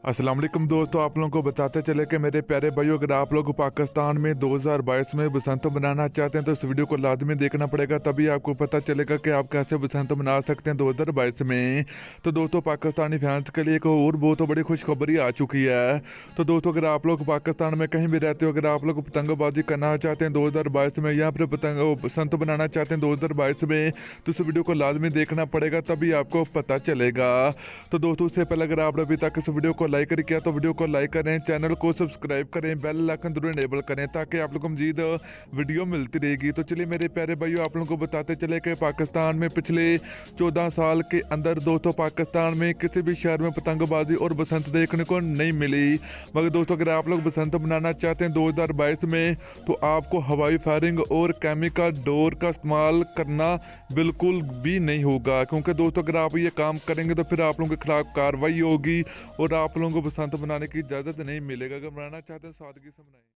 अस्सलाम वालेकुम दोस्तों, आप लोगों को बताते चले कि मेरे प्यारे भाइयों, अगर आप लोग पाकिस्तान में 2022 में बसंत मनाना चाहते हैं तो इस वीडियो को लाजमी देखना पड़ेगा, तभी आपको पता चलेगा कि आप कैसे बसंत मना सकते हैं 2022 में। तो दोस्तों, पाकिस्तानी फैंस के लिए एक और बहुत बड़ी खुशखबरी आ चुकी है। तो दोस्तों, अगर आप लोग पाकिस्तान में कहीं भी रहते हो, अगर आप लोग पतंगबाजी करना चाहते हैं 2022 में या फिर पतंग बसंत मनाना चाहते हैं 2022 में, तो इस वीडियो को लाजमी देखना पड़ेगा, तभी आपको पता चलेगा। तो दोस्तों, उससे पहले अगर आपने अभी तक इस वीडियो को लाइक नहीं किया तो वीडियो को लाइक करें, चैनल को सब्सक्राइब करें, बेल आइकन जरूर इनेबल करें ताकि आप लोगों को मजीद वीडियो मिलती रहेगी। तो चलिए मेरे प्यारे भाइयों, आप लोगों को बताते चले कि पाकिस्तान में पिछले 14 साल के अंदर दोस्तों पाकिस्तान में किसी भी शहर में पतंगबाजी और बसंत देखने को नहीं मिली। मगर दोस्तों, अगर आप लोग बसंत मनाना चाहते हैं 2022 में तो आपको हवाई फायरिंग और केमिकल डोर का इस्तेमाल करना बिल्कुल भी नहीं होगा, क्योंकि दोस्तों अगर आप ये काम करेंगे तो फिर आप लोगों के खिलाफ कार्रवाई होगी और आप लोगों को बसंत मनाने की इजाज़त नहीं मिलेगा। अगर मनाना चाहते हैं सादगी से मनाएं।